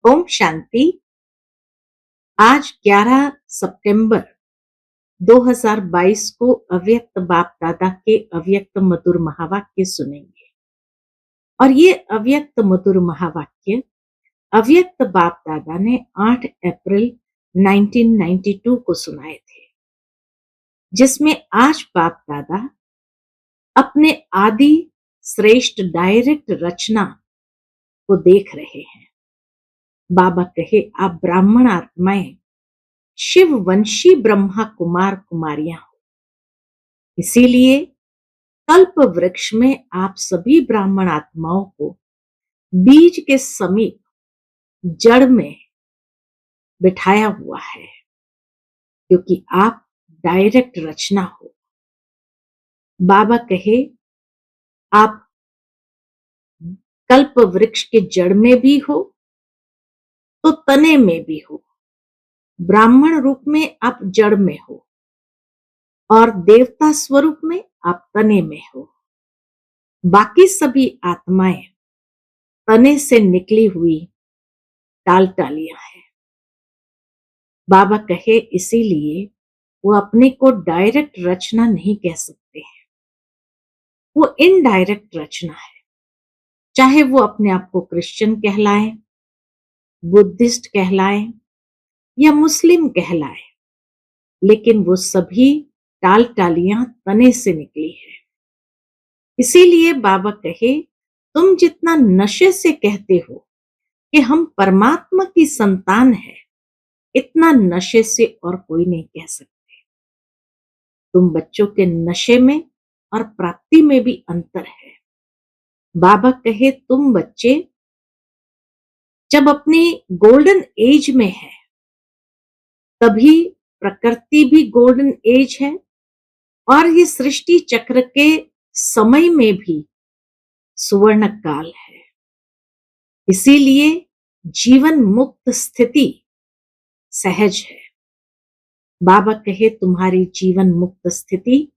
ओम शांति। आज 11 सितंबर 2022 को अव्यक्त बाप दादा के अव्यक्त मधुर महावाक्य सुनेंगे। और ये अव्यक्त मधुर महावाक्य अव्यक्त बाप दादा ने 8 अप्रैल 1992 को सुनाए थे, जिसमें आज बाप दादा अपने आदि श्रेष्ठ डायरेक्ट रचना को देख रहे हैं। बाबा कहे, आप ब्राह्मण आत्माएं शिव वंशी ब्रह्मा कुमार कुमारियां हो, इसीलिए कल्प वृक्ष में आप सभी ब्राह्मण आत्माओं को बीज के समीप जड़ में बिठाया हुआ है, क्योंकि आप डायरेक्ट रचना हो। बाबा कहे, आप कल्प वृक्ष के जड़ में भी हो तो तने में भी हो। ब्राह्मण रूप में आप जड़ में हो और देवता स्वरूप में आप तने में हो। बाकी सभी आत्माएं तने से निकली हुई टाल टालियां हैं। बाबा कहे, इसीलिए वो अपने को डायरेक्ट रचना नहीं कह सकते हैं, वो इनडायरेक्ट रचना है। चाहे वो अपने आप को क्रिश्चियन कहलाएं, बुद्धिस्ट कहलाएं या मुस्लिम कहलाएं, लेकिन वो सभी टाल टालियां तने से निकली है। इसीलिए बाबा कहे, तुम जितना नशे से कहते हो कि हम परमात्मा की संतान है, इतना नशे से और कोई नहीं कह सकते। तुम बच्चों के नशे में और प्राप्ति में भी अंतर है। बाबा कहे, तुम बच्चे जब अपनी गोल्डन एज में है, तभी प्रकृति भी गोल्डन एज है और ये सृष्टि चक्र के समय में भी सुवर्ण काल है। इसीलिए जीवन मुक्त स्थिति सहज है। बाबा कहे, तुम्हारी जीवन मुक्त स्थिति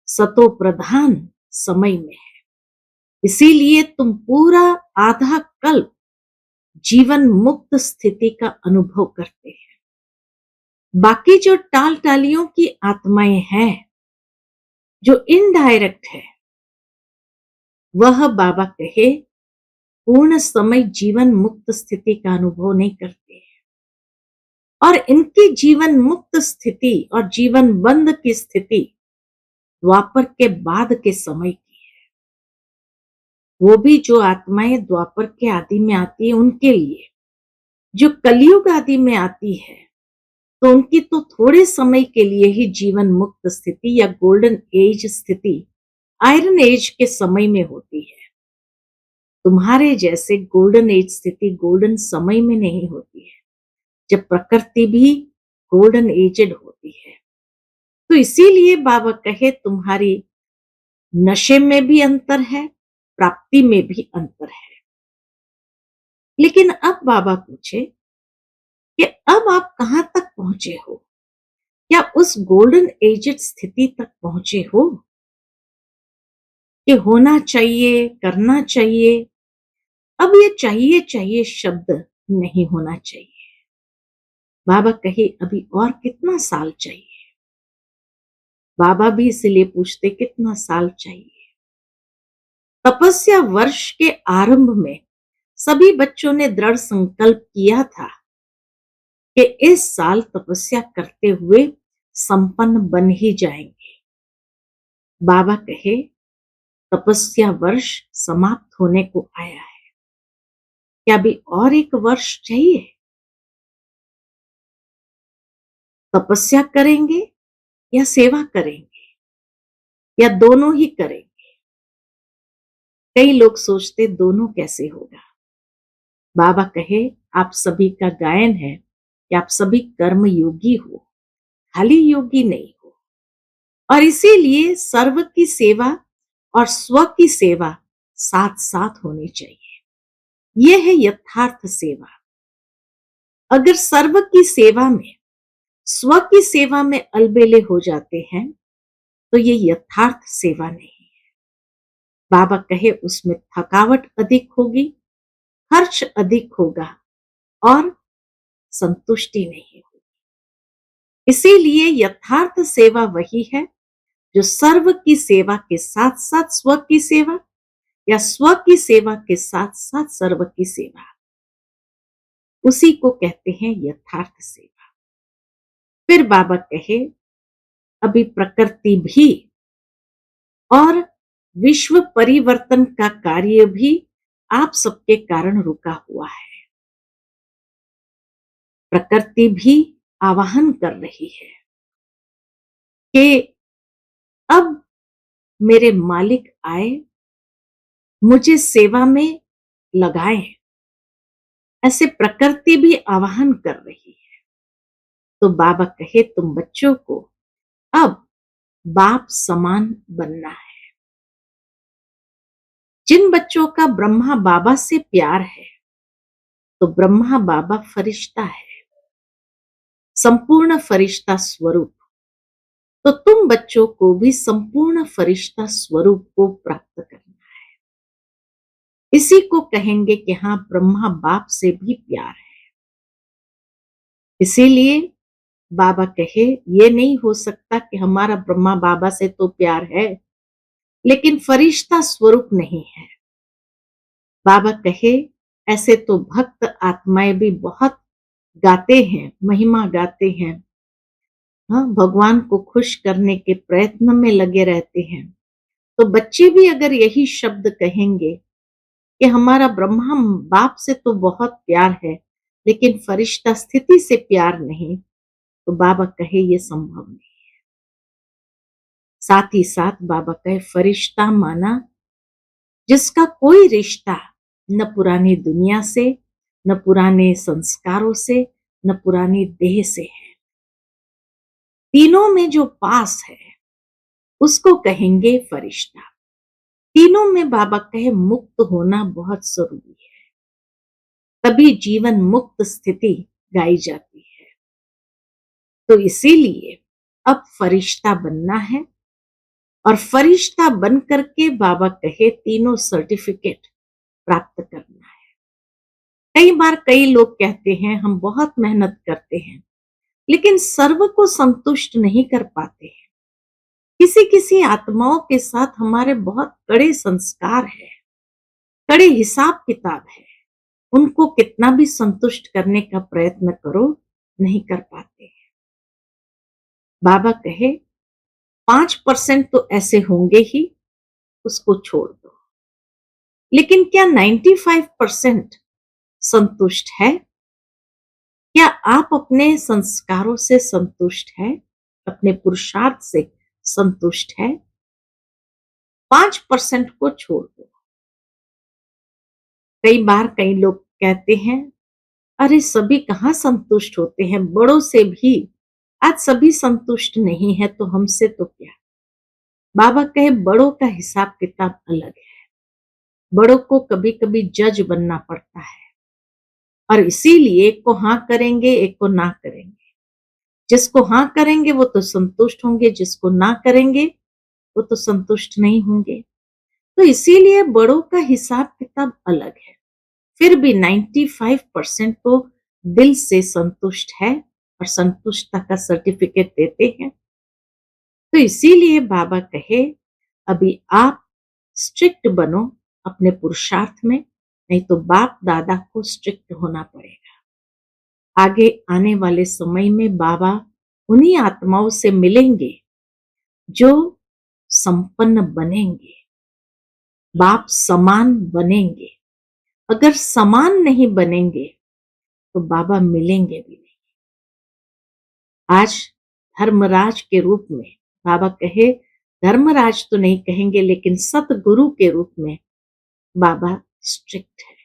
सतो प्रधान समय में है, इसीलिए तुम पूरा आधा कल्प जीवन मुक्त स्थिति का अनुभव करते हैं। बाकी जो टाल टालियों की आत्माएं हैं, जो इनडायरेक्ट है, वह बाबा कहे पूर्ण समय जीवन मुक्त स्थिति का अनुभव नहीं करते हैं। और इनकी जीवन मुक्त स्थिति और जीवन बंद की स्थिति द्वापर के बाद के समय की है। वो भी जो आत्माएं द्वापर के आदि में आती है उनके लिए, जो कलयुग आदि में आती है तो उनकी तो थोड़े समय के लिए ही जीवन मुक्त स्थिति या गोल्डन एज स्थिति आयरन एज के समय में होती है। तुम्हारे जैसे गोल्डन एज स्थिति गोल्डन समय में नहीं होती है, जब प्रकृति भी गोल्डन एजेड होती है। तो इसीलिए बाबा कहे, तुम्हारी नशे में भी अंतर है, प्राप्ति में भी अंतर है। लेकिन अब बाबा पूछे कि अब आप कहां तक पहुंचे हो? क्या उस गोल्डन एजेड स्थिति तक पहुंचे हो कि होना चाहिए, करना चाहिए? अब ये चाहिए चाहिए शब्द नहीं होना चाहिए। बाबा कहे, अभी और कितना साल चाहिए? बाबा भी इसलिए पूछते, कितना साल चाहिए? तपस्या वर्ष के आरंभ में सभी बच्चों ने दृढ़ संकल्प किया था कि इस साल तपस्या करते हुए संपन्न बन ही जाएंगे। बाबा कहे, तपस्या वर्ष समाप्त होने को आया है, क्या अभी और एक वर्ष चाहिए? तपस्या करेंगे या सेवा करेंगे या दोनों ही करेंगे? कई लोग सोचते दोनों कैसे होगा। बाबा कहे, आप सभी का गायन है कि आप सभी कर्म योगी हो, खाली योगी नहीं हो। और इसीलिए सर्व की सेवा और स्व की सेवा साथ साथ होनी चाहिए। यह है यथार्थ सेवा। अगर सर्व की सेवा में स्व की सेवा में अलबेले हो जाते हैं तो ये यथार्थ सेवा नहीं है। बाबा कहे, उसमें थकावट अधिक होगी, खर्च अधिक होगा और संतुष्टि नहीं होगी। इसीलिए यथार्थ सेवा वही है जो सर्व की सेवा के साथ साथ स्व की सेवा या स्व की सेवा के साथ साथ सर्व की सेवा, उसी को कहते हैं यथार्थ सेवा। फिर बाबा कहे अभी प्रकृति भी और विश्व परिवर्तन का कार्य भी आप सबके कारण रुका हुआ है। प्रकृति भी आवाहन कर रही है कि अब मेरे मालिक आए, मुझे सेवा में लगाए। ऐसे प्रकृति भी आवाहन कर रही है। तो बाबा कहे तुम बच्चों को अब बाप समान बनना है। जिन बच्चों का ब्रह्मा बाबा से प्यार है, तो ब्रह्मा बाबा फरिश्ता है, संपूर्ण फरिश्ता स्वरूप। तो तुम बच्चों को भी संपूर्ण फरिश्ता स्वरूप को प्राप्त करना है। इसी को कहेंगे कि हाँ, ब्रह्मा बाप से भी प्यार है। इसीलिए बाबा कहे ये नहीं हो सकता कि हमारा ब्रह्मा बाबा से तो प्यार है लेकिन फरिश्ता स्वरूप नहीं है। बाबा कहे ऐसे तो भक्त आत्माएं भी बहुत गाते हैं, महिमा गाते हैं, हाँ, भगवान को खुश करने के प्रयत्न में लगे रहते हैं। तो बच्चे भी अगर यही शब्द कहेंगे कि हमारा ब्रह्मा बाप से तो बहुत प्यार है लेकिन फरिश्ता स्थिति से प्यार नहीं, तो बाबा कहे ये संभव नहीं। साथ ही साथ बाबा कहे फरिश्ता माना जिसका कोई रिश्ता न पुरानी दुनिया से, न पुराने संस्कारों से, न पुरानी देह से है। तीनों में जो पास है उसको कहेंगे फरिश्ता। तीनों में बाबा कहे मुक्त होना बहुत जरूरी है, तभी जीवन मुक्त स्थिति गाई जाती है। तो इसीलिए अब फरिश्ता बनना है और फरिश्ता बन करके बाबा कहे तीनों सर्टिफिकेट प्राप्त करना है। कई बार कई लोग कहते हैं हम बहुत मेहनत करते हैं लेकिन सर्व को संतुष्ट नहीं कर पाते हैं। किसी किसी आत्माओं के साथ हमारे बहुत कड़े संस्कार है, कड़े हिसाब किताब है, उनको कितना भी संतुष्ट करने का प्रयत्न करो नहीं कर पाते हैं। बाबा कहे 5% तो ऐसे होंगे ही, उसको छोड़ दो। लेकिन क्या 95% संतुष्ट है? क्या आप अपने संस्कारों से संतुष्ट है? अपने पुरुषार्थ से संतुष्ट है? 5% को छोड़ दो। कई बार कई लोग कहते हैं अरे सभी कहाँ संतुष्ट होते हैं, बड़ों से भी आज सभी संतुष्ट नहीं है तो हमसे तो क्या। बाबा कहे बड़ों का हिसाब किताब अलग है, बड़ों को कभी कभी जज बनना पड़ता है और इसीलिए एक को हाँ करेंगे एक को ना करेंगे। जिसको हाँ करेंगे वो तो संतुष्ट होंगे, जिसको ना करेंगे वो तो संतुष्ट नहीं होंगे। तो इसीलिए बड़ों का हिसाब किताब अलग है। फिर भी 95% तो दिल से संतुष्ट है और संतुष्टता का सर्टिफिकेट देते हैं। तो इसीलिए बाबा कहे अभी आप स्ट्रिक्ट बनो अपने पुरुषार्थ में, नहीं तो बाप दादा को स्ट्रिक्ट होना पड़ेगा। आगे आने वाले समय में बाबा उन्हीं आत्माओं से मिलेंगे जो संपन्न बनेंगे, बाप समान बनेंगे। अगर समान नहीं बनेंगे तो बाबा मिलेंगे भी नहीं। आज धर्मराज के रूप में बाबा कहे, धर्मराज तो नहीं कहेंगे लेकिन सतगुरु के रूप में बाबा स्ट्रिक्ट है।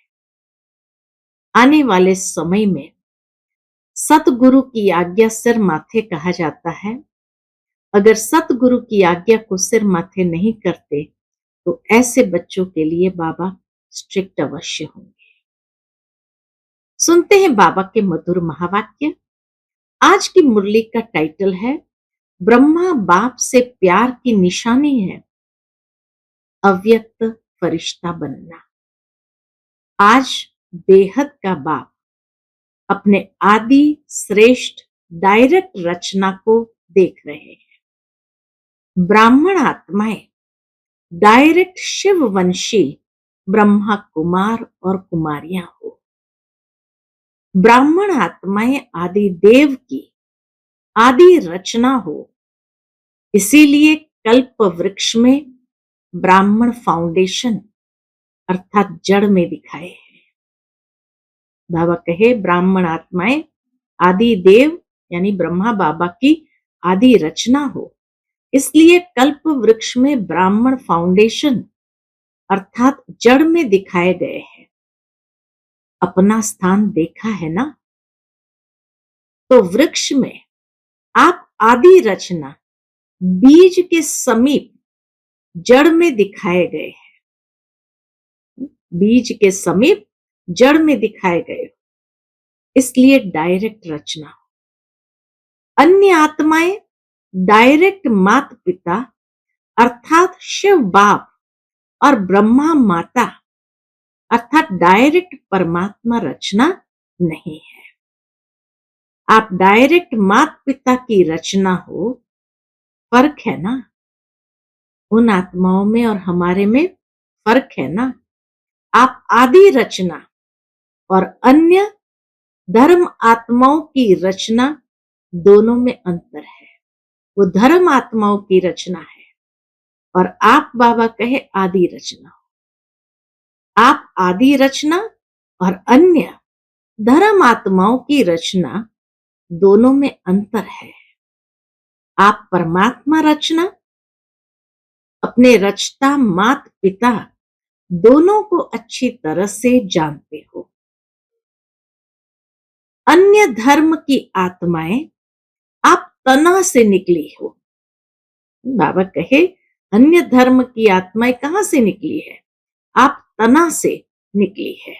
आने वाले समय में सतगुरु की आज्ञा सिर माथे कहा जाता है। अगर सतगुरु की आज्ञा को सिर माथे नहीं करते तो ऐसे बच्चों के लिए बाबा स्ट्रिक्ट अवश्य होंगे। सुनते हैं बाबा के मधुर महावाक्य। आज की मुरली का टाइटल है ब्रह्मा बाप से प्यार की निशानी है अव्यक्त फरिश्ता बनना। आज बेहद का बाप अपने आदि श्रेष्ठ डायरेक्ट रचना को देख रहे हैं। ब्राह्मण आत्माएं डायरेक्ट शिव वंशी ब्रह्मा कुमार और कुमारियां हो। ब्राह्मण आत्माएं आदि देव की आदि रचना हो। इसीलिए कल्प वृक्ष में ब्राह्मण फाउंडेशन अर्थात जड़ में दिखाए हैं। बाबा कहे ब्राह्मण आत्माएं आदि देव यानी ब्रह्मा बाबा की आदि रचना हो, इसलिए कल्प वृक्ष में ब्राह्मण फाउंडेशन अर्थात जड़ में दिखाए गए हैं। अपना स्थान देखा है ना? तो वृक्ष में आप आदि रचना बीज के समीप जड़ में दिखाए गए हैं। बीज के समीप जड़ में दिखाए गए, इसलिए डायरेक्ट रचना। अन्य आत्माएं डायरेक्ट माता पिता अर्थात शिव बाप और ब्रह्मा माता अर्थात डायरेक्ट परमात्मा रचना नहीं है। आप डायरेक्ट माता पिता की रचना हो, फर्क है ना? उन आत्माओं में और हमारे में फर्क है ना? आप आदि रचना और अन्य धर्म आत्माओं की रचना, दोनों में अंतर है। वो धर्म आत्माओं की रचना है और आप बाबा कहे आदि रचना। आप आदि रचना और अन्य धर्म आत्माओं की रचना, दोनों में अंतर है। आप परमात्मा रचना अपने रचता माता पिता दोनों को अच्छी तरह से जानते हो। अन्य धर्म की आत्माएं आप तना से निकली हो। बाबा कहे अन्य धर्म की आत्माएं कहां से निकली है? आप तना से निकली है।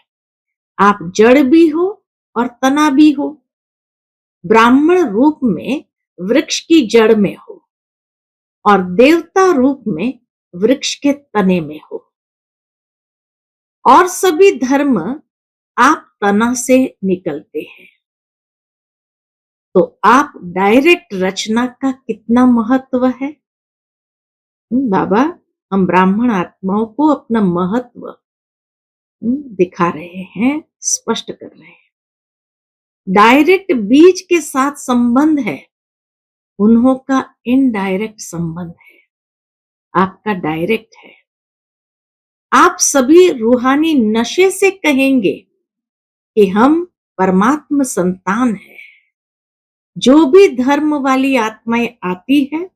आप जड़ भी हो और तना भी हो। ब्राह्मण रूप में वृक्ष की जड़ में हो और देवता रूप में वृक्ष के तने में हो। और सभी धर्म आप तना से निकलते हैं। तो आप डायरेक्ट रचना का कितना महत्व है? बाबा हम ब्राह्मण आत्माओं को अपना महत्व दिखा रहे हैं, स्पष्ट कर रहे हैं। डायरेक्ट बीज के साथ संबंध है, उन्हों का इनडायरेक्ट संबंध है, आपका डायरेक्ट है। आप सभी रूहानी नशे से कहेंगे कि हम परमात्मा संतान हैं। जो भी धर्म वाली आत्माएं आती है,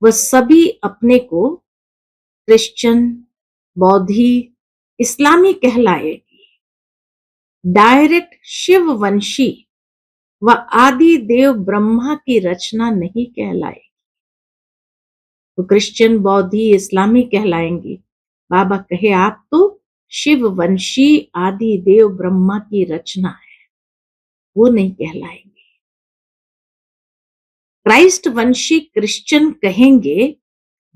वह सभी अपने को क्रिश्चियन, बौद्धि, इस्लामी कहलाएगी। डायरेक्ट शिव वंशी व आदि देव ब्रह्मा की रचना नहीं कहलाएगी। तो क्रिश्चियन, बौद्धि, इस्लामी कहलाएंगी। बाबा कहे आप तो शिव वंशी आदि देव ब्रह्मा की रचना है, वो नहीं कहलाएंगे। क्राइस्ट वंशी क्रिश्चियन कहेंगे,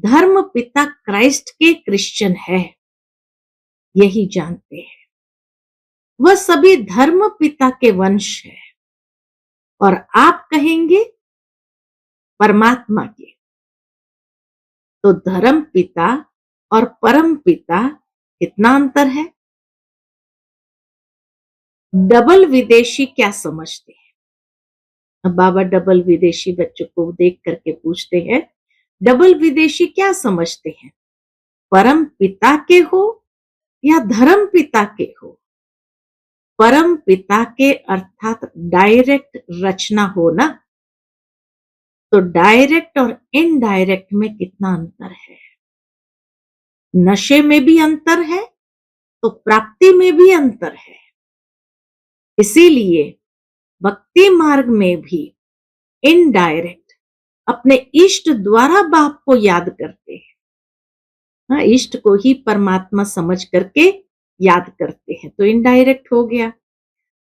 धर्म पिता क्राइस्ट के क्रिश्चियन है, यही जानते हैं। वह सभी धर्म पिता के वंश है और आप कहेंगे परमात्मा के। तो धर्म पिता और परम पिता कितना अंतर है? डबल विदेशी क्या समझते हैं? अब बाबा डबल विदेशी बच्चों को देख करके पूछते हैं, डबल विदेशी क्या समझते हैं? परम पिता के हो या धर्म पिता के हो? परम पिता के अर्थात डायरेक्ट रचना हो ना। तो डायरेक्ट और इनडायरेक्ट में कितना अंतर है? नशे में भी अंतर है तो प्राप्ति में भी अंतर है। इसीलिए भक्ति मार्ग में भी इनडायरेक्ट अपने इष्ट द्वारा बाप को याद करते हैं। हाँ, इष्ट को ही परमात्मा समझ करके याद करते हैं, तो इनडायरेक्ट हो गया।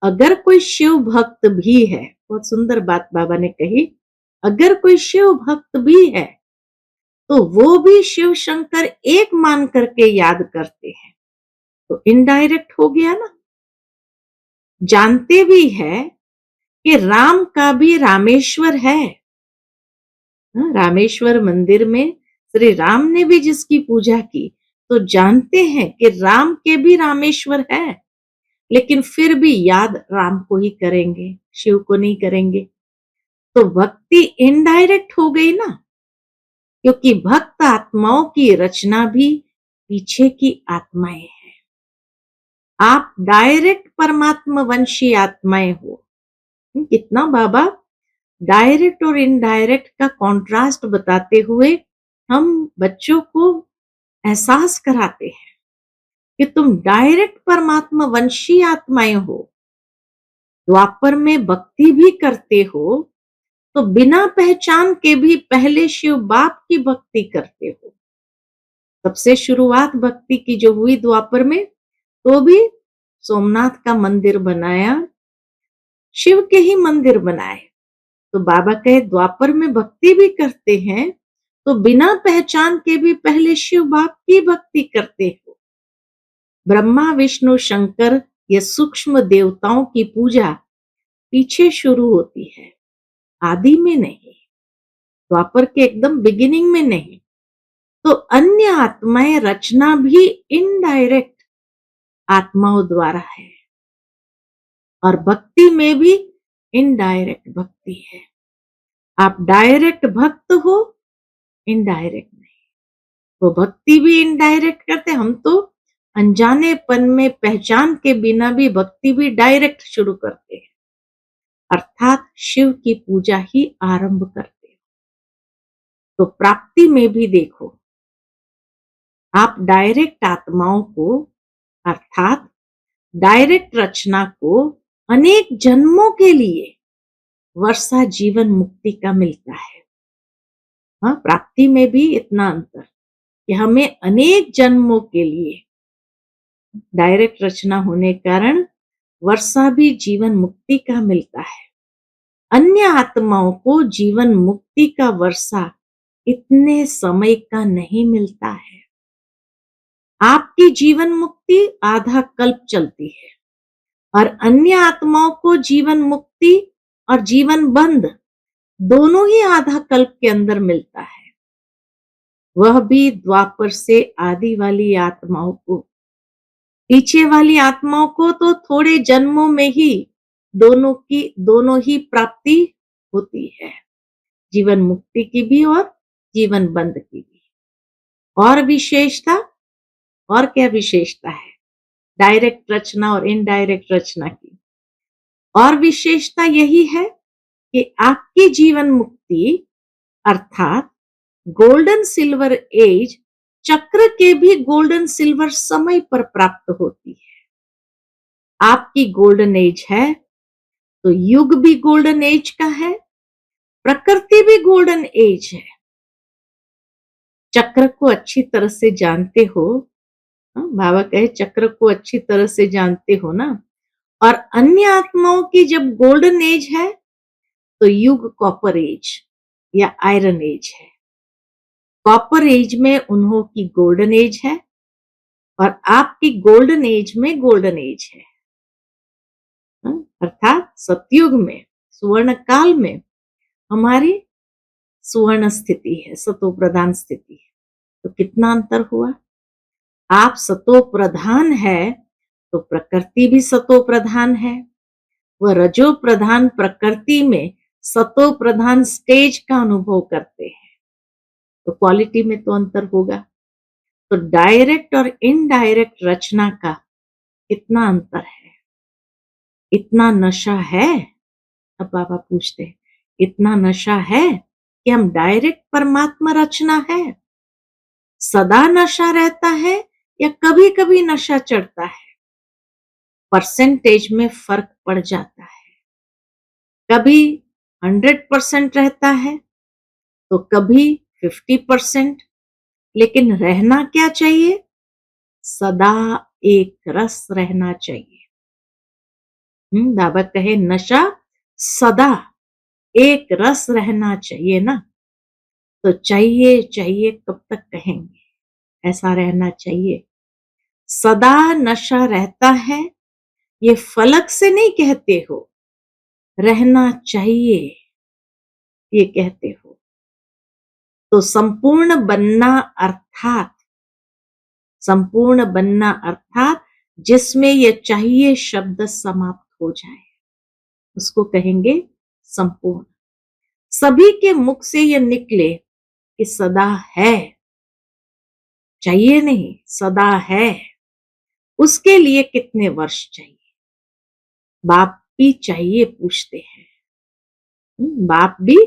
अगर कोई शिव भक्त भी है, बहुत सुंदर बात बाबा ने कही, अगर कोई शिव भक्त भी है तो वो भी शिव शंकर एक मान करके याद करते हैं, तो इनडायरेक्ट हो गया ना। जानते भी है कि राम का भी रामेश्वर है। रामेश्वर मंदिर में श्री राम ने भी जिसकी पूजा की, तो जानते हैं कि राम के भी रामेश्वर है, लेकिन फिर भी याद राम को ही करेंगे, शिव को नहीं करेंगे। तो भक्ति इनडायरेक्ट हो गई ना, क्योंकि भक्त आत्माओं की रचना भी पीछे की आत्माएं हैं। आप डायरेक्ट परमात्मा वंशी आत्माएं हो। कितना बाबा डायरेक्ट और इनडायरेक्ट का कॉन्ट्रास्ट बताते हुए हम बच्चों को एहसास कराते हैं कि तुम डायरेक्ट परमात्मा वंशी आत्माएं हो। द्वापर में भक्ति भी करते हो तो बिना पहचान के भी पहले शिव बाप की भक्ति करते हो। सबसे शुरुआत भक्ति की जो हुई द्वापर में, तो भी सोमनाथ का मंदिर बनाया, शिव के ही मंदिर बनाए। तो बाबा कहे द्वापर में भक्ति भी करते हैं तो बिना पहचान के भी पहले शिव बाप की भक्ति करते हो। ब्रह्मा विष्णु शंकर ये सूक्ष्म देवताओं की पूजा पीछे शुरू होती है, आदि में नहीं, द्वापर के एकदम बिगिनिंग में नहीं। तो अन्य आत्माएं रचना भी इनडायरेक्ट आत्माओं द्वारा है, और भक्ति में भी इनडायरेक्ट भक्ति है। आप डायरेक्ट भक्त हो, इनडायरेक्ट नहीं। वो भक्ति भी इनडायरेक्ट करते, हम तो अनजानेपन में पहचान के बिना भी भक्ति भी डायरेक्ट शुरू करते हैं, अर्थात शिव की पूजा ही आरंभ करते हैं। तो प्राप्ति में भी देखो, आप डायरेक्ट आत्माओं को अर्थात डायरेक्ट रचना को अनेक जन्मों के लिए वर्षा जीवन मुक्ति का मिलता है। हाँ, प्राप्ति में भी इतना अंतर कि हमें अनेक जन्मों के लिए डायरेक्ट रचना होने कारण वर्षा भी जीवन मुक्ति का मिलता है। अन्य आत्माओं को जीवन मुक्ति का वर्षा इतने समय का नहीं मिलता है। आपकी जीवन मुक्ति आधा कल्प चलती है, और अन्य आत्माओं को जीवन मुक्ति और जीवन बंध दोनों ही आधा कल्प के अंदर मिलता है, वह भी द्वापर से आदि वाली आत्माओं को। पीछे वाली आत्माओं को तो थोड़े जन्मों में ही दोनों ही प्राप्ति होती है, जीवन मुक्ति की भी और जीवन बंध की भी। और विशेषता, और क्या विशेषता है डायरेक्ट रचना और इनडायरेक्ट रचना की? और विशेषता यही है कि आपकी जीवन मुक्ति अर्थात गोल्डन सिल्वर एज चक्र के भी गोल्डन सिल्वर समय पर प्राप्त होती है। आपकी गोल्डन एज है तो युग भी गोल्डन एज का है, प्रकृति भी गोल्डन एज है। चक्र को अच्छी तरह से जानते हो, बाबा कहे चक्र को अच्छी तरह से जानते हो ना। और अन्य आत्माओं की जब गोल्डन एज है तो युग कॉपर एज या आयरन एज है। कॉपर एज में उन्हों की गोल्डन एज है और आपकी गोल्डन एज में गोल्डन एज है। अर्थात सतयुग में सुवर्ण काल में हमारी सुवर्ण स्थिति है, सतो प्रधान स्थिति है। तो कितना अंतर हुआ? आप सतो प्रधान है तो प्रकृति भी सतो प्रधान है, वह रजो प्रधान प्रकृति में सतो प्रधान स्टेज का अनुभव करते हैं, तो क्वालिटी में तो अंतर होगा। तो डायरेक्ट और इनडायरेक्ट रचना का कितना अंतर है? इतना नशा है, अब बाबा पूछते हैं इतना नशा है कि हम डायरेक्ट परमात्मा रचना है, सदा नशा रहता है या कभी कभी नशा चढ़ता है? परसेंटेज में फर्क पड़ जाता है, कभी 100% रहता है तो कभी 50%। लेकिन रहना क्या चाहिए? सदा एक रस रहना चाहिए। बाबा कहे नशा सदा एक रस रहना चाहिए ना। तो चाहिए चाहिए कब तक कहेंगे, ऐसा रहना चाहिए। सदा नशा रहता है ये फलक से नहीं कहते हो, रहना चाहिए ये कहते हो। तो संपूर्ण बनना अर्थात जिसमें ये चाहिए शब्द समाप्त हो जाए, उसको कहेंगे संपूर्ण। सभी के मुख से ये निकले कि सदा है, चाहिए नहीं, सदा है। उसके लिए कितने वर्ष चाहिए? बाप भी चाहिए पूछते हैं। बाप भी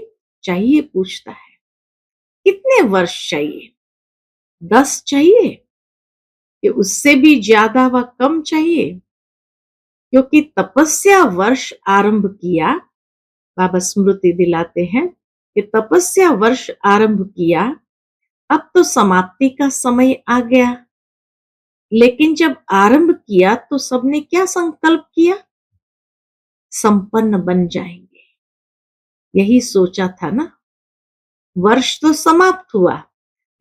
चाहिए पूछता है, कितने वर्ष चाहिए? 10 चाहिए कि उससे भी ज्यादा व कम चाहिए? क्योंकि तपस्या वर्ष आरंभ किया, बाबा स्मृति दिलाते हैं कि तपस्या वर्ष आरंभ किया, अब तो समाप्ति का समय आ गया। लेकिन जब आरंभ किया तो सबने क्या संकल्प किया? संपन्न बन जाएंगे, यही सोचा था ना। वर्ष तो समाप्त हुआ,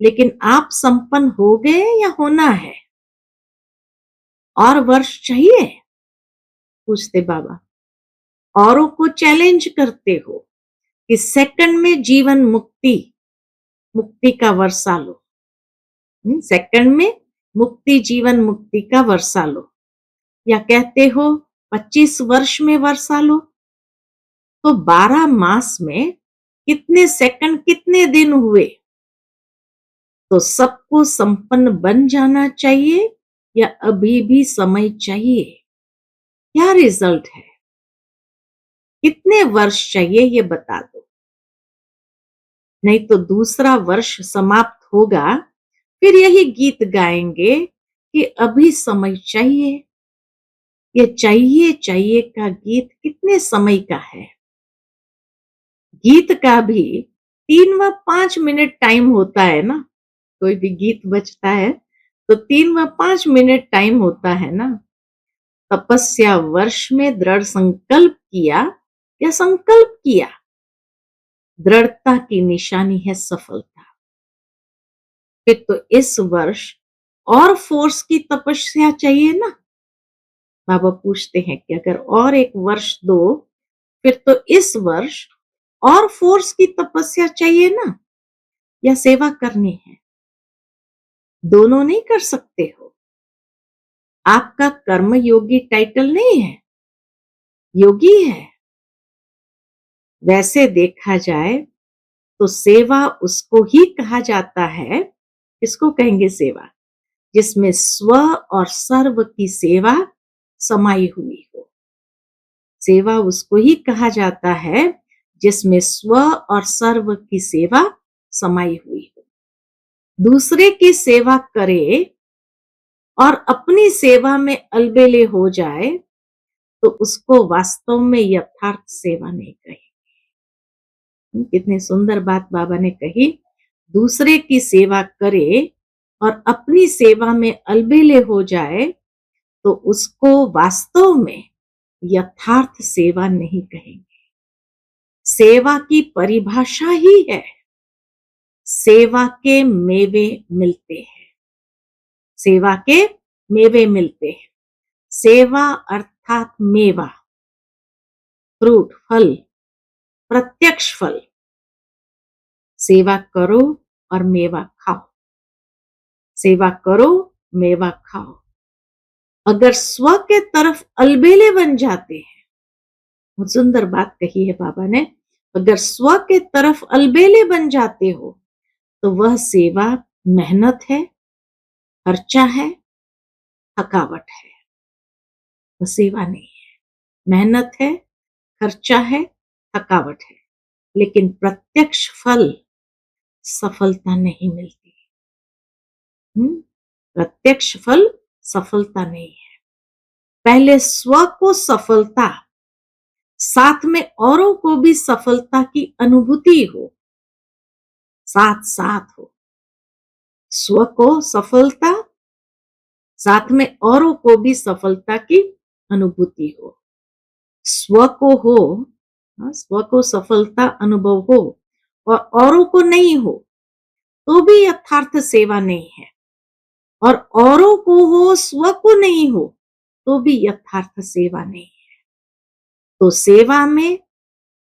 लेकिन आप संपन्न हो गए या होना है? और वर्ष चाहिए? पूछते बाबा। औरों को चैलेंज करते हो कि सेकंड में जीवन मुक्ति का वर्षा लो। सेकंड में मुक्ति, जीवन मुक्ति का वर्षा लो। या कहते हो 25 वर्ष में वर्षा लो। तो 12 मास में कितने सेकंड, कितने दिन हुए? तो सबको संपन्न बन जाना चाहिए या अभी भी समय चाहिए? क्या रिजल्ट है? कितने वर्ष चाहिए ये बता दो, नहीं तो दूसरा वर्ष समाप्त होगा, फिर यही गीत गाएंगे कि अभी समय चाहिए। ये चाहिए चाहिए का गीत कितने समय का है? गीत का भी 3 व 5 मिनट टाइम होता है ना। कोई भी गीत बजता है तो 3 व 5 मिनट टाइम होता है ना। तपस्या वर्ष में दृढ़ संकल्प किया या संकल्प किया, दृढ़ता की निशानी है सफलता। फिर तो इस वर्ष और फोर्स की तपस्या चाहिए ना। बाबा पूछते हैं कि अगर और एक वर्ष दो, फिर तो इस वर्ष और फोर्स की तपस्या चाहिए ना, या सेवा करनी है? दोनों नहीं कर सकते हो। आपका कर्म योगी टाइटल नहीं है, योगी है। वैसे देखा जाए तो सेवा उसको ही कहा जाता है, इसको कहेंगे सेवा, जिसमें स्व और सर्व की सेवा समाई हुई हो। सेवा उसको ही कहा जाता है जिसमें स्व और सर्व की सेवा समाई हुई हो। दूसरे की सेवा करे और अपनी सेवा में अलबेले हो जाए तो उसको वास्तव में यथार्थ सेवा नहीं कही। कितनी सुंदर बात बाबा ने कही। दूसरे की सेवा करे और अपनी सेवा में अलबेले हो जाए तो उसको वास्तव में यथार्थ सेवा नहीं कहेंगे। सेवा की परिभाषा ही है, सेवा के मेवे मिलते हैं। सेवा के मेवे मिलते हैं। सेवा अर्थात मेवा, फ्रूट, फल, प्रत्यक्ष फल। सेवा करो और मेवा खाओ, सेवा करो, मेवा खाओ। अगर स्व के तरफ अलबेले बन जाते हैं, बहुत सुंदर बात कही है बाबा ने, अगर स्व के तरफ अलबेले बन जाते हो तो वह सेवा मेहनत है, खर्चा है, थकावट है, वह सेवा नहीं है। मेहनत है, खर्चा है, थकावट है, लेकिन प्रत्यक्ष फल सफलता नहीं मिलती। प्रत्यक्ष फल सफलता नहीं है। पहले स्व को सफलता, साथ में औरों को भी सफलता की अनुभूति हो, साथ साथ हो। स्व को सफलता, साथ में औरों को भी सफलता की अनुभूति हो। स्व को हो, स्व को सफलता अनुभव हो और औरों को नहीं हो तो भी यथार्थ सेवा नहीं है। और औरों को हो, स्व को नहीं हो तो भी यथार्थ सेवा नहीं है। तो सेवा में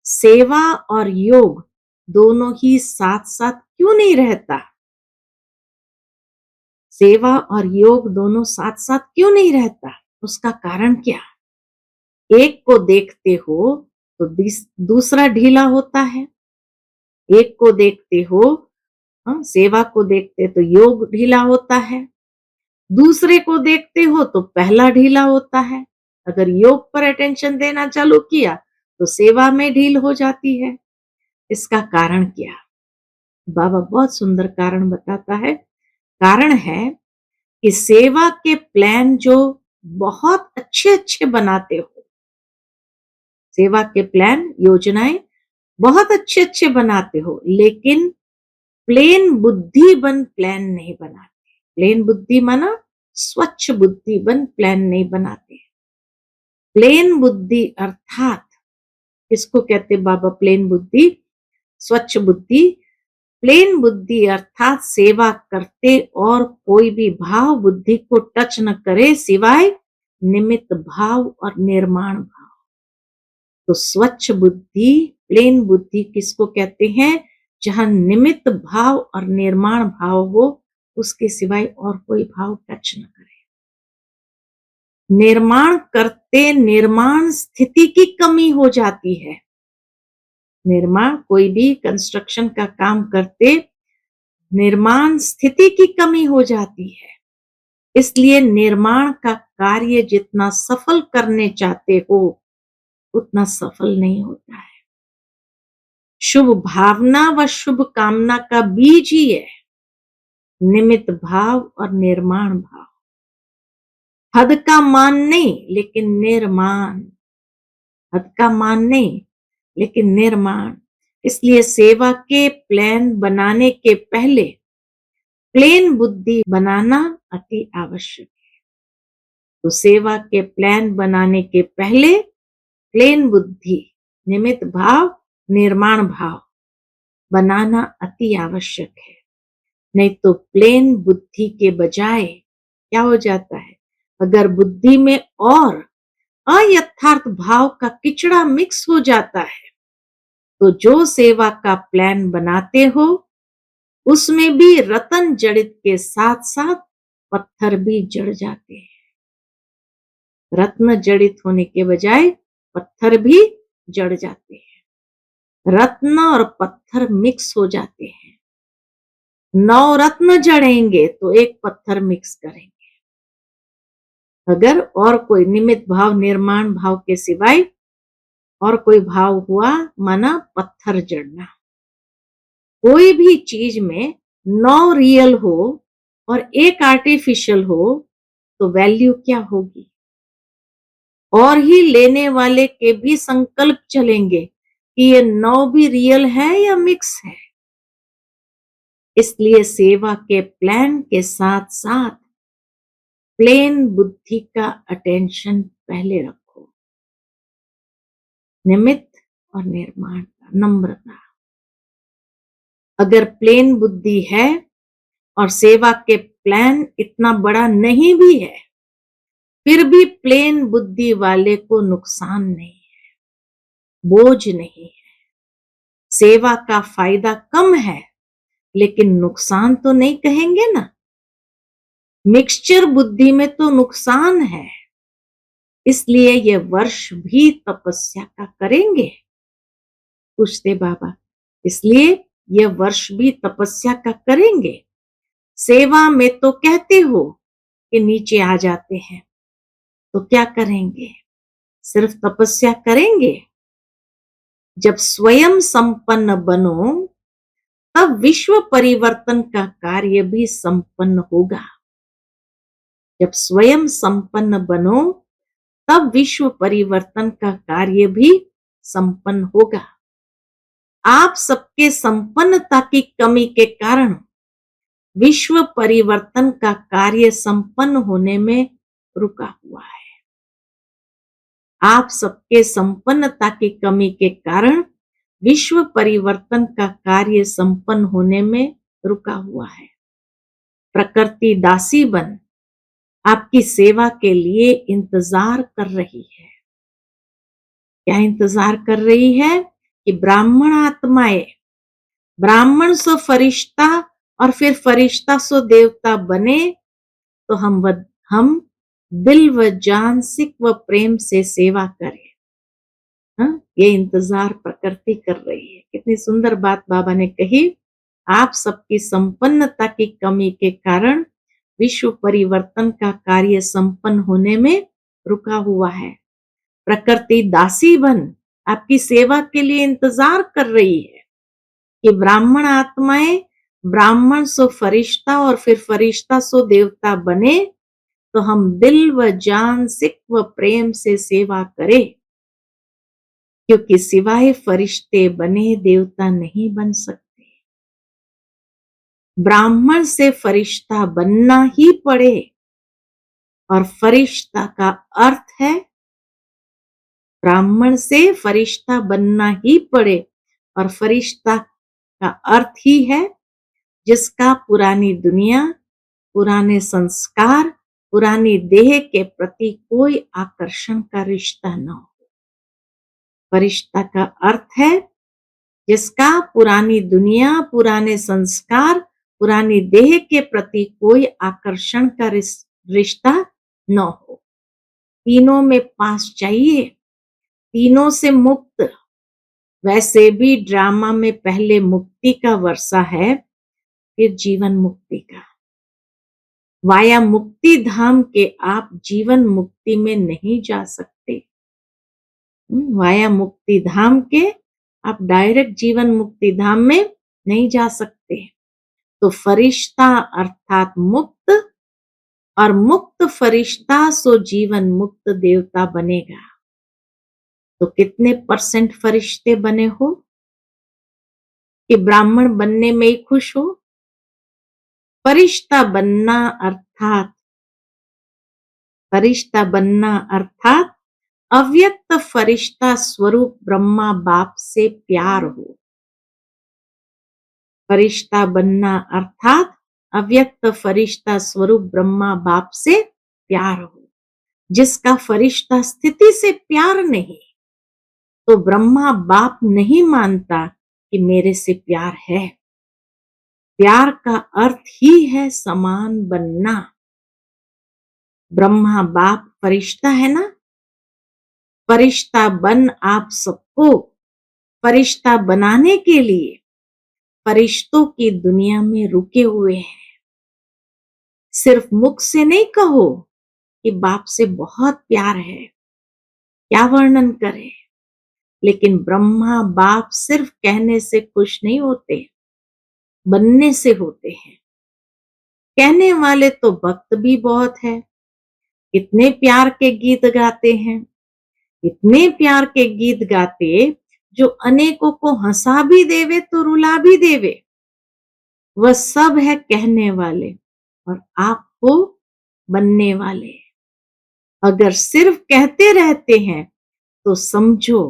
सेवा और योग दोनों ही साथ साथ क्यों नहीं रहता? सेवा और योग दोनों साथ साथ क्यों नहीं रहता? उसका कारण क्या? एक को देखते हो तो दूसरा ढीला होता है। एक को देखते हो, सेवा को देखते तो योग ढीला होता है। दूसरे को देखते हो तो पहला ढीला होता है। अगर योग पर अटेंशन देना चालू किया तो सेवा में ढील हो जाती है। इसका कारण क्या? बाबा बहुत सुंदर कारण बताता है। कारण है कि सेवा के प्लान जो बहुत अच्छे अच्छे बनाते हो, सेवा के प्लान योजनाएं बहुत अच्छे अच्छे बनाते हो, लेकिन प्लेन बुद्धि बन प्लान नहीं बनाते। प्लेन बुद्धि माना स्वच्छ बुद्धि बन प्लान नहीं बनाते। प्लेन बुद्धि अर्थात किसको कहते बाबा? प्लेन बुद्धि, स्वच्छ बुद्धि। प्लेन बुद्धि अर्थात सेवा करते और कोई भी भाव बुद्धि को टच न करे सिवाय निमित्त भाव और निर्माण भाव। तो स्वच्छ बुद्धि, प्लेन बुद्धि किसको कहते हैं? जहां निमित्त भाव और निर्माण भाव हो, उसके सिवाय और कोई भाव टच न करे। निर्माण करते निर्माण स्थिति की कमी हो जाती है। निर्माण, कोई भी कंस्ट्रक्शन का काम करते निर्माण स्थिति की कमी हो जाती है। इसलिए निर्माण का कार्य जितना सफल करने चाहते हो उतना सफल नहीं होता है। शुभ भावना व शुभ कामना का बीज ही है निमित्त भाव और निर्माण भाव। हद का मान नहीं लेकिन निर्माण, हद का मान नहीं लेकिन निर्माण। इसलिए सेवा के प्लान बनाने के पहले प्लेन बुद्धि बनाना अति आवश्यक है। तो सेवा के प्लान बनाने के पहले प्लेन बुद्धि, निमित्त भाव, निर्माण भाव बनाना अति आवश्यक है। नहीं तो प्लेन बुद्धि के बजाय क्या हो जाता है? अगर बुद्धि में और अयथार्थ भाव का किचड़ा मिक्स हो जाता है तो जो सेवा का प्लान बनाते हो उसमें भी रतन जड़ित के साथ साथ पत्थर भी जड़ जाते हैं। रत्न जड़ित होने के बजाय पत्थर भी जड़ जाते हैं। रत्न और पत्थर मिक्स हो जाते हैं। 9 रत्न जड़ेंगे तो एक पत्थर मिक्स करेंगे। अगर और कोई निमित्त भाव, निर्माण भाव के सिवाय और कोई भाव हुआ, माना पत्थर जड़ना। कोई भी चीज में 9 रियल हो और एक आर्टिफिशियल हो तो वैल्यू क्या होगी? और ही लेने वाले के भी संकल्प चलेंगे कि ये 9 भी रियल है या मिक्स है। इसलिए सेवा के प्लान के साथ साथ प्लेन बुद्धि का अटेंशन पहले रखो। निमित्त और निर्माण का, नम्रता। अगर प्लेन बुद्धि है और सेवा के प्लान इतना बड़ा नहीं भी है, फिर भी प्लेन बुद्धि वाले को नुकसान नहीं है, बोझ नहीं है। सेवा का फायदा कम है लेकिन नुकसान तो नहीं कहेंगे ना। मिक्सचर बुद्धि में तो नुकसान है। इसलिए ये वर्ष भी तपस्या का करेंगे? पूछते बाबा। इसलिए यह वर्ष भी तपस्या का करेंगे? सेवा में तो कहते हो कि नीचे आ जाते हैं, तो क्या करेंगे? सिर्फ तपस्या करेंगे? जब स्वयं संपन्न बनो तब विश्व परिवर्तन का कार्य भी संपन्न होगा। जब स्वयं संपन्न बनो तब विश्व परिवर्तन का कार्य भी संपन्न होगा। आप सबके संपन्नता की कमी के कारण विश्व परिवर्तन का कार्य संपन्न होने में रुका हुआ है। आप सबके संपन्नता की कमी के कारण विश्व परिवर्तन का कार्य संपन्न होने में रुका हुआ है। प्रकृति दासी बन आपकी सेवा के लिए इंतजार कर रही है। क्या इंतजार कर रही है? कि ब्राह्मण आत्माएं, ब्राह्मण सो फरिश्ता और फिर फरिश्ता सो देवता बने, तो हम दिल व जान, सिक व प्रेम से सेवा करें। हाँ, ये इंतजार प्रकृति कर रही है। कितनी सुंदर बात बाबा ने कही। आप सबकी संपन्नता की कमी के कारण विश्व परिवर्तन का कार्य संपन्न होने में रुका हुआ है। प्रकृति दासी बन आपकी सेवा के लिए इंतजार कर रही है कि ब्राह्मण आत्माएं, ब्राह्मण सो फरिश्ता और फिर फरिश्ता सो देवता बने, तो हम दिल व जान, सिक व प्रेम से सेवा करें। क्योंकि सिवाय फरिश्ते बने देवता नहीं बन सकते। ब्राह्मण से फरिश्ता बनना ही पड़े। और फरिश्ता का अर्थ है, ब्राह्मण से फरिश्ता बनना ही पड़े। और फरिश्ता का अर्थ ही है जिसका पुरानी दुनिया, पुराने संस्कार, पुरानी देह के प्रति कोई आकर्षण का रिश्ता न हो। फरिश्ता का अर्थ है जिसका पुरानी दुनिया, पुराने संस्कार, पुरानी देह के प्रति कोई आकर्षण का रिश्ता न हो। तीनों में पास चाहिए, तीनों से मुक्त। वैसे भी ड्रामा में पहले मुक्ति का वर्षा है, फिर जीवन मुक्ति का। वाया मुक्ति धाम के आप जीवन मुक्ति में नहीं जा सकते। वाया मुक्ति धाम के आप डायरेक्ट जीवन मुक्ति धाम में नहीं जा सकते। तो फरिश्ता अर्थात मुक्त, और मुक्त फरिश्ता सो जीवन मुक्त देवता बनेगा। तो कितने % फरिश्ते बने हो कि ब्राह्मण बनने में ही खुश हो? फरिश्ता बनना अर्थात अव्यक्त फरिश्ता स्वरूप ब्रह्मा बाप से प्यार हो। फरिश्ता बनना अर्थात अव्यक्त फरिश्ता स्वरूप ब्रह्मा बाप से प्यार हो। जिसका फरिश्ता स्थिति से प्यार नहीं, तो ब्रह्मा बाप नहीं मानता कि मेरे से प्यार है। प्यार का अर्थ ही है समान बनना। ब्रह्मा बाप फरिश्ता है ना, फरिश्ता बन आप सबको फरिश्ता बनाने के लिए फरिश्तों की दुनिया में रुके हुए हैं। सिर्फ मुख से नहीं कहो कि बाप से बहुत प्यार है, क्या वर्णन करें। लेकिन ब्रह्मा बाप सिर्फ कहने से खुश नहीं होते, बनने से होते हैं। कहने वाले तो भक्त भी बहुत है, इतने प्यार के गीत गाते हैं, इतने प्यार के गीत गाते जो अनेकों को हंसा भी देवे तो रुला भी देवे। वह सब है कहने वाले, और आप हो बनने वाले। अगर सिर्फ कहते रहते हैं तो समझो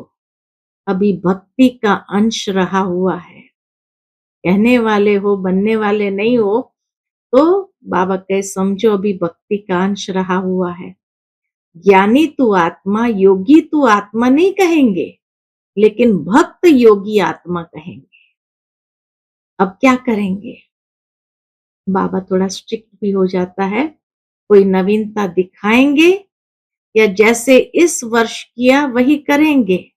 अभी भक्ति का अंश रहा हुआ है। कहने वाले हो, बनने वाले नहीं हो, तो बाबा कहे समझो अभी भक्ति का अंश रहा हुआ है। ज्ञानी तू आत्मा, योगी तू आत्मा नहीं कहेंगे, लेकिन भक्त योगी आत्मा कहेंगे। अब क्या करेंगे? बाबा थोड़ा स्ट्रिक्ट भी हो जाता है। कोई नवीनता दिखाएंगे या जैसे इस वर्ष किया वही करेंगे?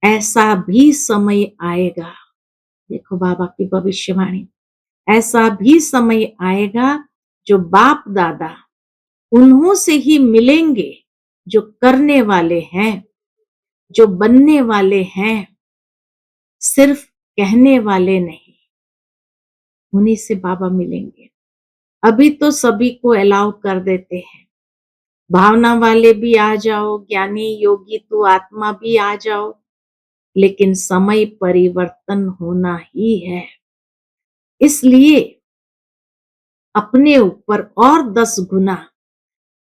ऐसा भी समय आएगा, देखो बाबा की भविष्यवाणी, ऐसा भी समय आएगा जो बाप दादा उन्हों से ही मिलेंगे जो करने वाले हैं, जो बनने वाले हैं, सिर्फ कहने वाले नहीं। उन्हीं से बाबा मिलेंगे। अभी तो सभी को अलाउ कर देते हैं, भावना वाले भी आ जाओ, ज्ञानी योगी तू आत्मा भी आ जाओ, लेकिन समय परिवर्तन होना ही है। इसलिए अपने ऊपर और 10 गुना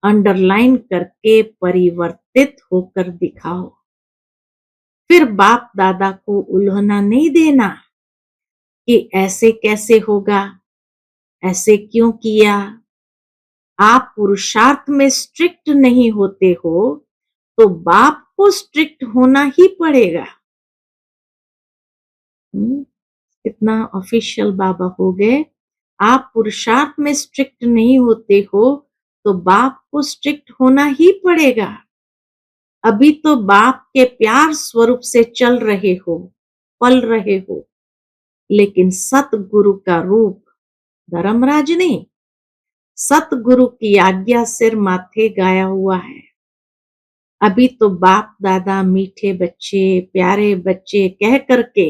अंडरलाइन करके परिवर्तित होकर दिखाओ। फिर बाप दादा को उल्हना नहीं देना कि ऐसे कैसे होगा, ऐसे क्यों किया, आप पुरुषार्थ में स्ट्रिक्ट नहीं होते हो तो बाप को स्ट्रिक्ट होना ही पड़ेगा। कितना ऑफिशियल बाबा हो गए। आप पुरुषार्थ में स्ट्रिक्ट नहीं होते हो तो बाप को स्ट्रिक्ट होना ही पड़ेगा। अभी तो बाप के प्यार स्वरूप से चल रहे हो, पल रहे हो, लेकिन सतगुरु का रूप धर्मराज नहीं, सतगुरु की आज्ञा सिर माथे गाया हुआ है। अभी तो बाप दादा मीठे बच्चे, प्यारे बच्चे कह करके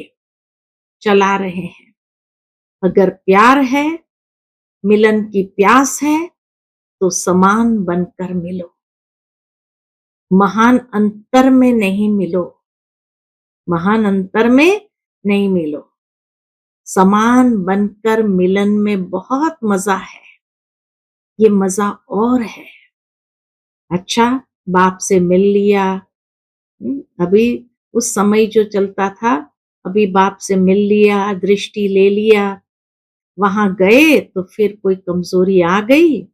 चला रहे हैं। अगर प्यार है, मिलन की प्यास है, तो समान बनकर मिलो। महान अंतर में नहीं मिलो, महान अंतर में नहीं मिलो। समान बनकर मिलन में बहुत मजा है। ये मजा और है। अच्छा, बाप से मिल लिया। अभी उस समय जो चलता था, अभी बाप से मिल लिया, दृष्टि ले लिया, वहां गए तो फिर कोई कमजोरी आ गई,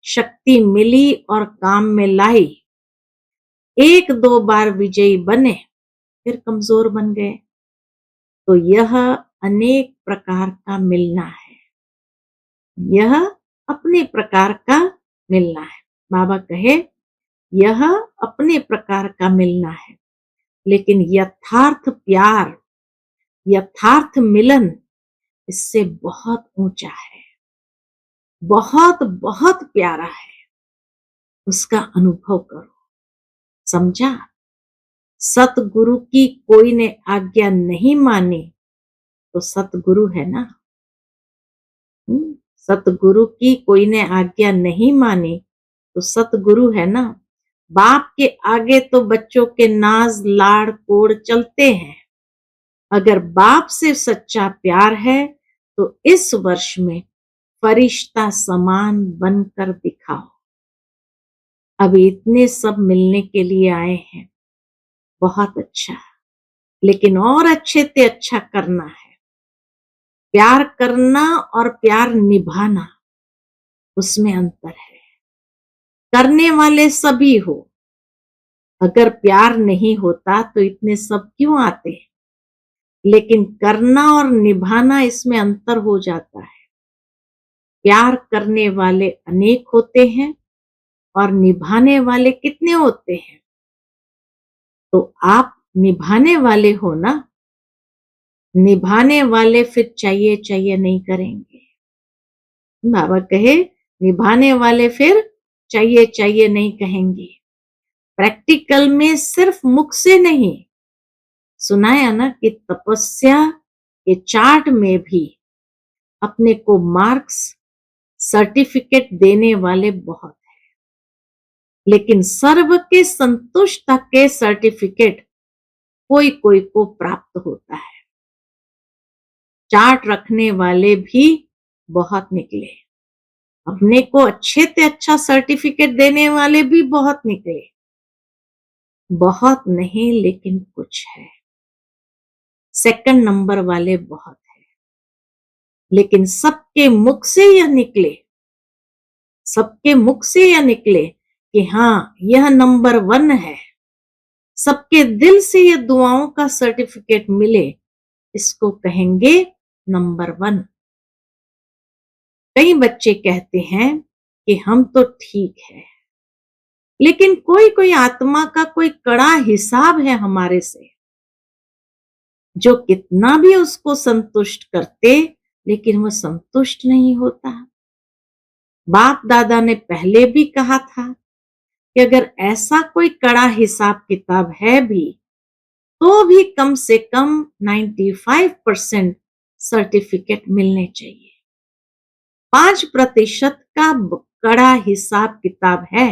शक्ति मिली और काम में लाई। एक दो बार विजयी बने, फिर कमजोर बन गए। तो यह अनेक प्रकार का मिलना है, यह अपने प्रकार का मिलना है। बाबा कहे यह अपने प्रकार का मिलना है, लेकिन यथार्थ प्यार, यथार्थ मिलन इससे बहुत ऊंचा है, बहुत बहुत प्यारा है। उसका अनुभव करो। समझा? सतगुरु की कोई ने आज्ञा नहीं मानी तो सतगुरु है ना। सतगुरु की कोई ने आज्ञा नहीं मानी तो सतगुरु है ना। बाप के आगे तो बच्चों के नाज लाड़ कोड़ चलते हैं। अगर बाप से सच्चा प्यार है तो इस वर्ष में फरिश्ता समान बनकर दिखाओ। अभी इतने सब मिलने के लिए आए हैं, बहुत अच्छा, लेकिन और अच्छे से अच्छा करना है। प्यार करना और प्यार निभाना, उसमें अंतर है। करने वाले सभी हो, अगर प्यार नहीं होता तो इतने सब क्यों आते हैं। लेकिन करना और निभाना, इसमें अंतर हो जाता है। प्यार करने वाले अनेक होते हैं और निभाने वाले कितने होते हैं। तो आप निभाने वाले हो ना। निभाने वाले फिर चाहिए चाहिए नहीं करेंगे। बाबा कहे निभाने वाले फिर चाहिए चाहिए नहीं कहेंगे। प्रैक्टिकल में सिर्फ मुख से नहीं, सुनाया ना कि तपस्या के चार्ट में भी अपने को मार्क्स, सर्टिफिकेट देने वाले बहुत हैं, लेकिन सर्व के संतुष्ट के सर्टिफिकेट कोई कोई को प्राप्त होता है। चार्ट रखने वाले भी बहुत निकले, अपने को अच्छे से अच्छा सर्टिफिकेट देने वाले भी बहुत निकले। बहुत नहीं, लेकिन कुछ है। सेकंड नंबर वाले बहुत है, लेकिन सबके मुख से यह निकले, सबके मुख से यह निकले कि हाँ यह नंबर 1 है, सबके दिल से यह दुआओं का सर्टिफिकेट मिले, इसको कहेंगे नंबर 1। कई बच्चे कहते हैं कि हम तो ठीक है, लेकिन कोई कोई आत्मा का कोई कड़ा हिसाब है हमारे से, जो कितना भी उसको संतुष्ट करते, लेकिन वह संतुष्ट नहीं होता। बाप दादा ने पहले भी कहा था कि अगर ऐसा कोई कड़ा हिसाब किताब है भी, तो भी कम से कम 95% सर्टिफिकेट मिलने चाहिए। 5% का कड़ा हिसाब किताब है,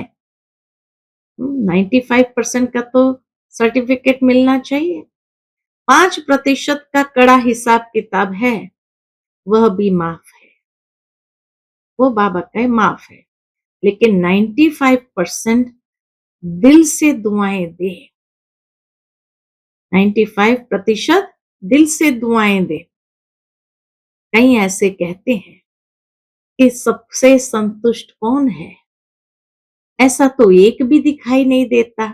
95% का तो सर्टिफिकेट मिलना चाहिए। 5% का कड़ा हिसाब किताब है, वह भी माफ है, वो बाबा का माफ है। लेकिन 95% दिल से दुआएं दे, 95% दिल से दुआएं दे। कई ऐसे कहते हैं कि सबसे संतुष्ट कौन है? ऐसा तो एक भी दिखाई नहीं देता।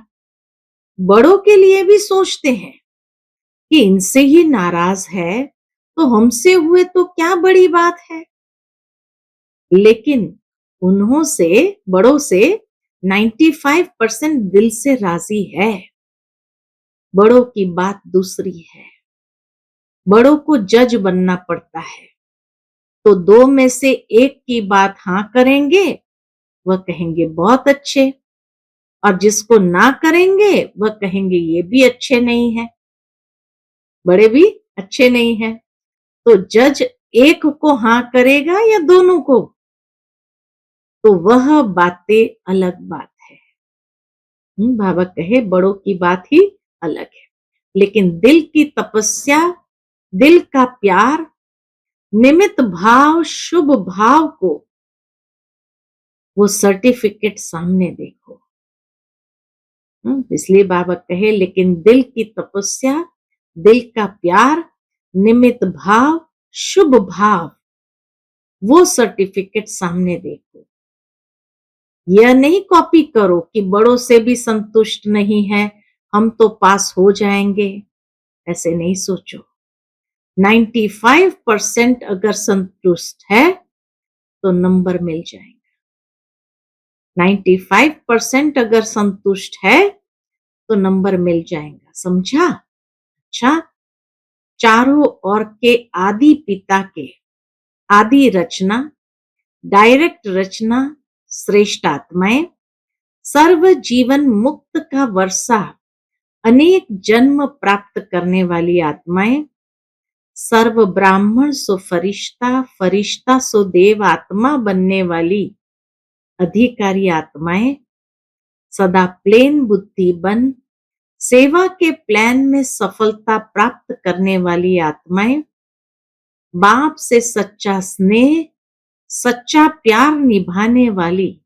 बड़ों के लिए भी सोचते हैं कि इनसे ही नाराज है, तो हमसे हुए तो क्या बड़ी बात है। लेकिन उन्हों से, बड़ों से 95% दिल से राजी है। बड़ों की बात दूसरी है। बड़ों को जज बनना पड़ता है, तो दो में से एक की बात हाँ करेंगे, वह कहेंगे बहुत अच्छे, और जिसको ना करेंगे वह कहेंगे ये भी अच्छे नहीं है, बड़े भी अच्छे नहीं है। तो जज एक को हाँ करेगा या दोनों को, तो वह बातें अलग बात है। बाबा कहे बड़ों की बात ही अलग है, लेकिन दिल की तपस्या, दिल का प्यार, निमित भाव, शुभ भाव को वो सर्टिफिकेट सामने देखो। इसलिए बाबा कहे लेकिन दिल की तपस्या, दिल का प्यार, निमित भाव, शुभ भाव, वो सर्टिफिकेट सामने देखो। यह नहीं कॉपी करो कि बड़ों से भी संतुष्ट नहीं है, हम तो पास हो जाएंगे। ऐसे नहीं सोचो। 95% अगर संतुष्ट है तो नंबर मिल जाएंगे। 95% अगर संतुष्ट है तो नंबर मिल जाएगा। समझा? अच्छा, चारों ओर के आदि पिता के आदि रचना, डायरेक्ट रचना, श्रेष्ठ आत्माएं, सर्व जीवन मुक्त का वर्षा, अनेक जन्म प्राप्त करने वाली आत्माएं, सर्व ब्राह्मण सो फरिश्ता, फरिश्ता सो देव आत्मा बनने वाली अधिकारी आत्माएं, सदा प्लेन बुद्धि बन सेवा के प्लान में सफलता प्राप्त करने वाली आत्माएं, बाप से सच्चा स्नेह, सच्चा प्यार निभाने वाली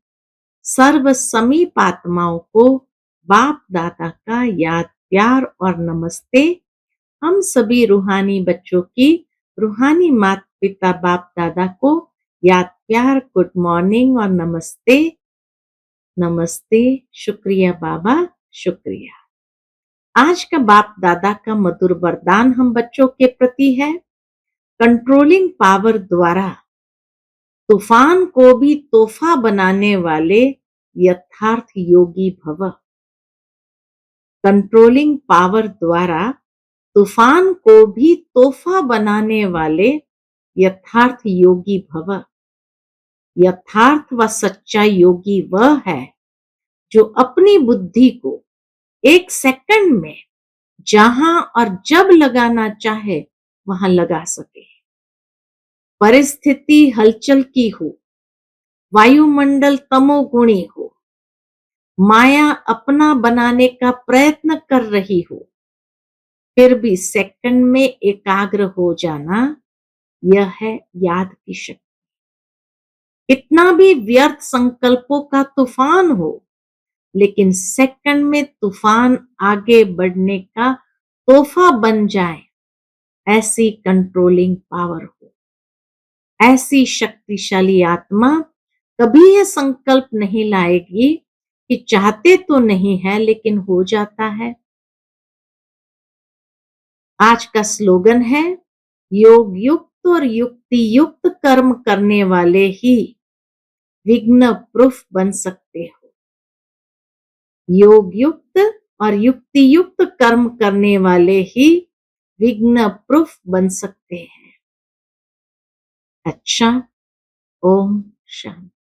सर्व समीप आत्माओं को बाप दादा का याद, प्यार और नमस्ते। हम सभी रूहानी बच्चों की रूहानी माता पिता बाप दादा को याद, प्यार, गुड मॉर्निंग और नमस्ते। नमस्ते, शुक्रिया बाबा, शुक्रिया। आज का बाप दादा का मधुर वरदान हम बच्चों के प्रति है, कंट्रोलिंग पावर द्वारा तूफान को भी तोहफा बनाने वाले यथार्थ योगी भव। कंट्रोलिंग पावर द्वारा तूफान को भी तोहफा बनाने वाले यथार्थ योगी भव। यथार्थ व सच्चा योगी वह है जो अपनी बुद्धि को एक सेकंड में जहां और जब लगाना चाहे वहां लगा सके। परिस्थिति हलचल की हो, वायुमंडल तमोगुणी हो, माया अपना बनाने का प्रयत्न कर रही हो, फिर भी सेकंड में एकाग्र हो जाना, यह है याद की शक्ति। कितना भी व्यर्थ संकल्पों का तूफान हो, लेकिन सेकंड में तूफान आगे बढ़ने का तोहफा बन जाए, ऐसी कंट्रोलिंग पावर हो। ऐसी शक्तिशाली आत्मा कभी यह संकल्प नहीं लाएगी कि चाहते तो नहीं है लेकिन हो जाता है। आज का स्लोगन है, योग युक्त और युक्ति युक्त कर्म करने वाले ही विघ्न प्रूफ बन सकते हो। योग युक्त और युक्ति युक्त कर्म करने वाले ही विघ्न प्रूफ बन सकते हैं। अच्छा, ओम शांति।